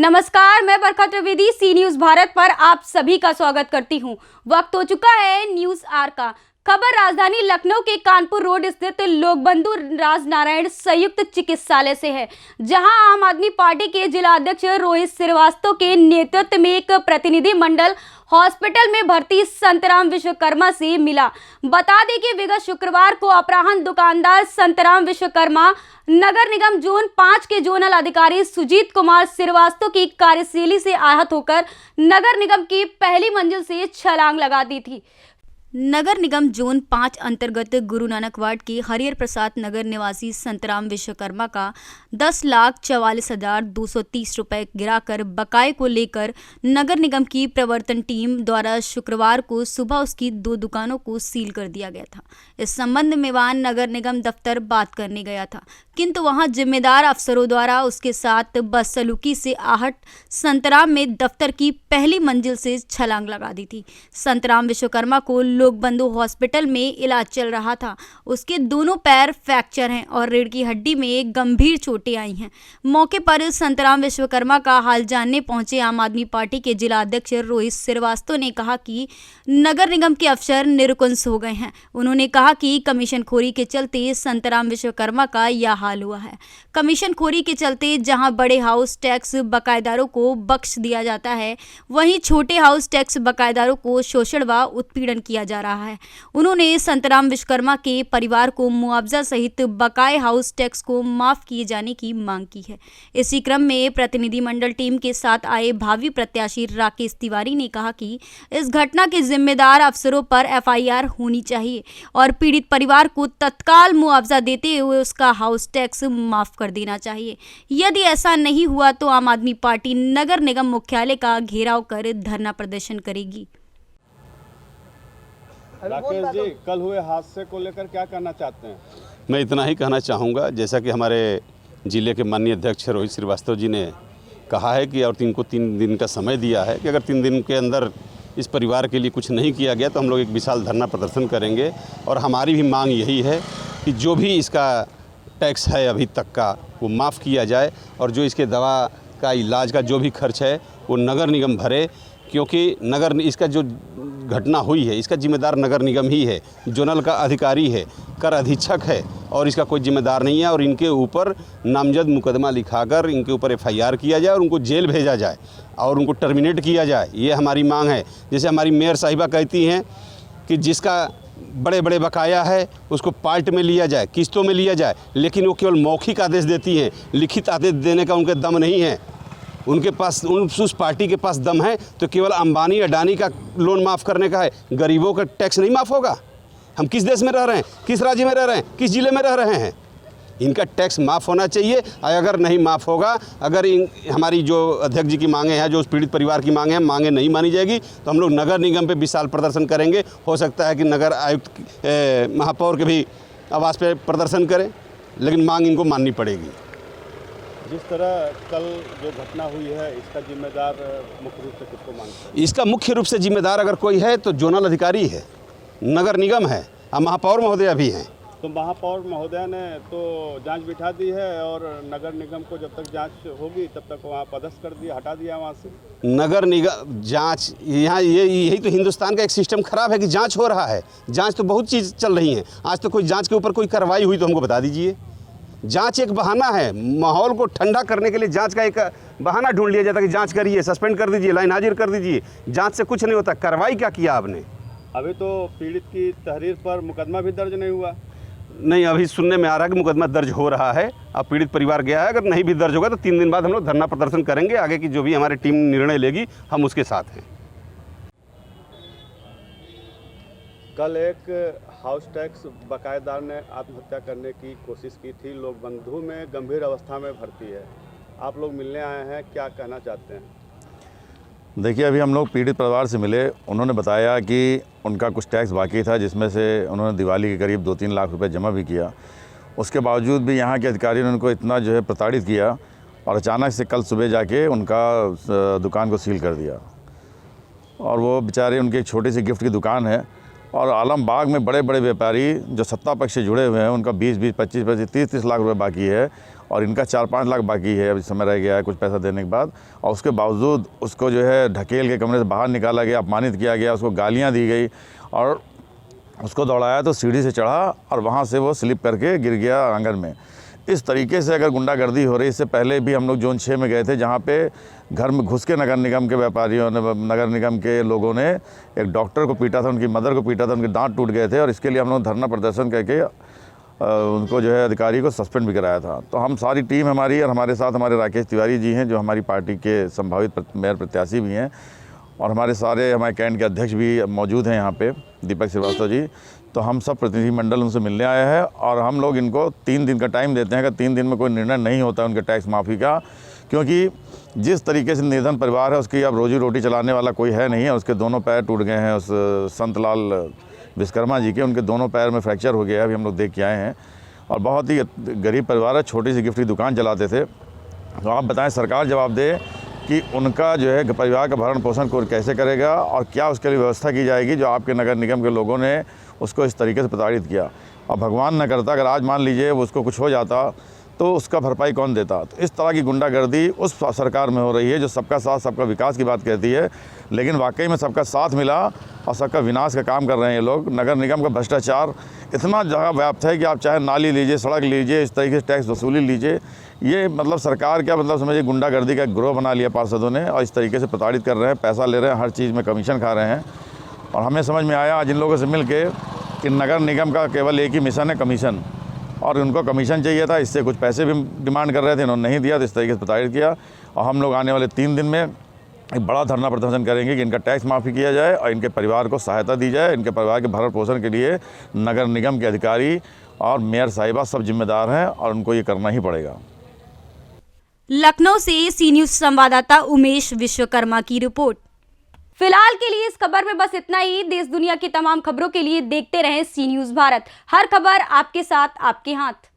नमस्कार, मैं बरखा त्रिवेदी सी न्यूज भारत पर आप सभी का स्वागत करती हूं। वक्त हो चुका है न्यूज आर का। खबर राजधानी लखनऊ के कानपुर रोड स्थित लोकबंधु राजनारायण संयुक्त चिकित्सालय से है, जहां आम आदमी पार्टी के जिला अध्यक्ष रोहित श्रीवास्तव के नेतृत्व में एक प्रतिनिधि मंडल हॉस्पिटल में भर्ती संतराम विश्वकर्मा से मिला। बता दें कि विगत शुक्रवार को अपराह्न दुकानदार संतराम विश्वकर्मा नगर निगम जोन 5 के जोनल अधिकारी सुजीत कुमार श्रीवास्तव की कार्यशैली से आहत होकर नगर निगम की पहली मंजिल से छलांग लगा दी थी। नगर निगम जोन 5 अंतर्गत गुरु नानक वार्ड के हरिहर प्रसाद नगर निवासी संतराम विश्वकर्मा का 10,44,230 रुपये गिराकर बकाये को लेकर नगर निगम की प्रवर्तन टीम द्वारा शुक्रवार को सुबह उसकी 2 दुकानों को सील कर दिया गया था। इस संबंध में वहां नगर निगम दफ्तर बात करने गया था, किंतु वहां जिम्मेदार अफसरों द्वारा उसके साथ बदसलूकी से आहट संतराम में दफ्तर की पहली मंजिल से छलांग लगा दी थी। संतराम विश्वकर्मा को लोकबंधु हॉस्पिटल में इलाज चल रहा था। उसके दोनों पैर फ्रैक्चर हैं और रीढ़ की हड्डी में गंभीर चोटें आई हैं। मौके पर संतराम विश्वकर्मा का हाल जानने पहुंचे आम आदमी पार्टी के जिला अध्यक्ष रोहित श्रीवास्तव ने कहा कि नगर निगम के अफसर निरुकुंस हो गए हैं। उन्होंने कहा कि कमीशन खोरी के चलते संतराम विश्वकर्मा का यह हाल हुआ है। कमीशन खोरी के चलते जहां बड़े हाउस टैक्स बकायेदारों को बख्श दिया जाता है, वहीं छोटे हाउस टैक्स बकायेदारों को शोषण व उत्पीड़न किया जा रहा है। उन्होंने संतराम विश्वकर्मा के परिवार को मुआवजा सहित बकाये हाउस टैक्स को माफ किए जाने की मांग की है। इसी क्रम में प्रतिनिधिमंडल टीम के साथ आए भावी प्रत्याशी राकेश तिवारी ने कहा कि इस घटना के जिम्मेदार अफसरों पर FIR होनी चाहिए और पीड़ित परिवार को तत्काल मुआवजा देते हुए उसका हाउस टैक्स माफ कर देना चाहिए। यदि ऐसा नहीं हुआ तो आम आदमी पार्टी नगर निगम मुख्यालय का घेराव कर धरना प्रदर्शन करेगी। राकेश जी, कल हुए हादसे को लेकर क्या कहना चाहते हैं? मैं इतना ही कहना चाहूँगा, जैसा कि हमारे जिले के माननीय अध्यक्ष रोहित श्रीवास्तव जी ने कहा है कि और इनको 3 दिन का समय दिया है कि अगर 3 दिन के अंदर इस परिवार के लिए कुछ नहीं किया गया तो हम लोग एक विशाल धरना प्रदर्शन करेंगे। और हमारी भी मांग यही है कि जो भी इसका टैक्स है अभी तक का वो माफ़ किया जाए और जो इसके दवा का इलाज का जो भी खर्च है वो नगर निगम भरे, क्योंकि इसका जो घटना हुई है इसका जिम्मेदार नगर निगम ही है। जोनल का अधिकारी है, कर अधीक्षक है और इसका कोई जिम्मेदार नहीं है। और इनके ऊपर नामजद मुकदमा लिखाकर इनके ऊपर FIR किया जाए और उनको जेल भेजा जाए और उनको टर्मिनेट किया जाए, ये हमारी मांग है। जैसे हमारी मेयर साहिबा कहती हैं कि जिसका बड़े बड़े बकाया है उसको पार्ट में लिया जाए, किस्तों में लिया जाए, लेकिन वो केवल मौखिक आदेश देती हैं, लिखित आदेश देने का उनके दम नहीं है। उनके पास उस पार्टी के पास दम है तो केवल अंबानी अडानी का लोन माफ़ करने का है, गरीबों का टैक्स नहीं माफ़ होगा। हम किस देश में रह रहे हैं, किस राज्य में रह रहे हैं, किस ज़िले में रह रहे हैं? इनका टैक्स माफ़ होना चाहिए। और अगर नहीं माफ़ होगा, अगर हमारी जो अध्यक्ष जी की मांगे हैं, जो उस पीड़ित परिवार की मांगे हैं, मांगे नहीं मानी जाएगी तो हम लोग नगर निगम पे विशाल प्रदर्शन करेंगे। हो सकता है कि नगर आयुक्त महापौर के भी आवास पे प्रदर्शन करें, लेकिन मांग इनको माननी पड़ेगी। जिस तरह कल जो घटना हुई है इसका जिम्मेदार मुख्य रूप से किसको मानते हैं? इसका मुख्य रूप से जिम्मेदार अगर कोई है तो जोनल अधिकारी है, नगर निगम है और महापौर महोदया भी हैं। तो महापौर महोदया ने तो जांच बिठा दी है और नगर निगम को जब तक जांच होगी तब तक वहाँ पदस्थ कर दिया, हटा दिया वहाँ से। नगर निगम जांच, यहाँ यही तो हिंदुस्तान का एक सिस्टम खराब है कि जांच हो रहा है। जांच तो बहुत चीज़ चल रही है, आज तो कोई जांच के ऊपर कोई कार्रवाई हुई तो हमको बता दीजिए। जांच एक बहाना है, माहौल को ठंडा करने के लिए जांच का एक बहाना ढूंढ लिया जाता है कि जांच करिए, सस्पेंड कर दीजिए, लाइन हाजिर कर दीजिए। जांच से कुछ नहीं होता। कार्रवाई क्या किया आपने? अभी तो पीड़ित की तहरीर पर मुकदमा भी दर्ज नहीं हुआ। नहीं, अभी सुनने में आ रहा है कि मुकदमा दर्ज हो रहा है। अब पीड़ित परिवार गया है, अगर नहीं भी दर्ज होगा तो 3 दिन बाद हम लोग धरना प्रदर्शन करेंगे। आगे की जो भी हमारी टीम निर्णय लेगी हम उसके साथ हैं। कल एक हाउस टैक्स बकायेदार ने आत्महत्या करने की कोशिश की थी, लोकबंधु में गंभीर अवस्था में भर्ती है। आप लोग मिलने आए हैं, क्या कहना चाहते हैं? देखिए, अभी हम लोग पीड़ित परिवार से मिले। उन्होंने बताया कि उनका कुछ टैक्स बाकी था, जिसमें से उन्होंने दिवाली के करीब 2-3 लाख रुपए जमा भी किया। उसके बावजूद भी यहाँ के अधिकारियों ने उनको इतना जो है प्रताड़ित किया और अचानक से कल सुबह जाके उनका दुकान को सील कर दिया। और वो बेचारे, उनकी एक छोटी सी गिफ्ट की दुकान है और आलमबाग में बड़े बड़े व्यापारी जो सत्ता पक्ष से जुड़े हुए हैं उनका 20-20, 25-25, 30-30 लाख रुपए बाकी है और इनका 4-5 लाख बाकी है, अभी समय रह गया है कुछ पैसा देने के बाद। और उसके बावजूद उसको जो है ढकेल के कमरे से बाहर निकाला गया, अपमानित किया गया, उसको गालियाँ दी गई और उसको दौड़ाया तो सीढ़ी से चढ़ा और वहाँ से वो स्लिप करके गिर गया आंगन में। इस तरीके से अगर गुंडागर्दी हो रही, इससे पहले भी हम लोग जोन 6 में गए थे, जहाँ पे घर में घुस के नगर निगम के व्यापारियों ने, नगर निगम के लोगों ने एक डॉक्टर को पीटा था, उनकी मदर को पीटा था, उनके दांत टूट गए थे और इसके लिए हम लोग धरना प्रदर्शन करके उनको जो है अधिकारी को सस्पेंड भी कराया था। तो हम सारी टीम हमारी और हमारे साथ हमारे राकेश तिवारी जी हैं जो हमारी पार्टी के संभावित मेयर प्रत्याशी भी हैं, और हमारे सारे हमारे कैंट के अध्यक्ष भी मौजूद हैं यहाँ पे, दीपक श्रीवास्तव जी। तो हम सब प्रतिनिधिमंडल उनसे मिलने आए हैं और हम लोग इनको 3 दिन का टाइम देते हैं। अगर 3 दिन में कोई निर्णय नहीं होता उनके टैक्स माफ़ी का, क्योंकि जिस तरीके से निर्धन परिवार है उसकी अब रोजी रोटी चलाने वाला कोई है नहीं है। उसके दोनों पैर टूट गए हैं, उस संतलाल विश्वकर्मा जी के, उनके दोनों पैर में फ्रैक्चर हो गया है, अभी हम लोग देख के आए हैं। और बहुत ही गरीब परिवार है, छोटी सी गिफ्ट की दुकान चलाते थे। तो आप बताएं, सरकार जवाब दे कि उनका जो है परिवार का भरण पोषण को कैसे करेगा और क्या उसके लिए व्यवस्था की जाएगी जो आपके नगर निगम के लोगों ने उसको इस तरीके से प्रताड़ित किया। और भगवान न करता अगर आज मान लीजिए वो उसको कुछ हो जाता तो उसका भरपाई कौन देता। तो इस तरह की गुंडागर्दी उस सरकार में हो रही है जो सबका साथ सबका विकास की बात कहती है, लेकिन वाकई में सबका साथ मिला और सबका विनाश का काम कर रहे हैं ये लोग। नगर निगम का भ्रष्टाचार इतना जगह व्याप्त है कि आप चाहे नाली लीजिए, सड़क लीजिए, इस तरीके से टैक्स वसूली लीजिए, ये मतलब सरकार क्या मतलब समझिए गुंडागर्दी का ग्रोह बना लिया पार्षदों ने और इस तरीके से प्रताड़ित कर रहे हैं, पैसा ले रहे हैं, हर चीज़ में कमीशन खा रहे हैं। और हमें समझ में आया आज इन लोगों से मिल के कि नगर निगम का केवल एक ही मिशन है, कमीशन, और उनको कमीशन चाहिए था, इससे कुछ पैसे भी डिमांड कर रहे थे, इन्होंने नहीं दिया, तो इस तरीके से प्रताड़ित किया। और हम लोग आने वाले 3 दिन में एक बड़ा धरना प्रदर्शन करेंगे कि इनका टैक्स माफ़ी किया जाए और इनके परिवार को सहायता दी जाए। इनके परिवार के भरण पोषण के लिए नगर निगम के अधिकारी और मेयर साहिबा सब जिम्मेदार हैं और उनको ये करना ही पड़ेगा। लखनऊ से सी न्यूज संवाददाता उमेश विश्वकर्मा की रिपोर्ट। फिलहाल के लिए इस खबर में बस इतना ही। देश दुनिया की तमाम खबरों के लिए देखते रहें सी न्यूज भारत। हर खबर आपके साथ, आपके हाथ।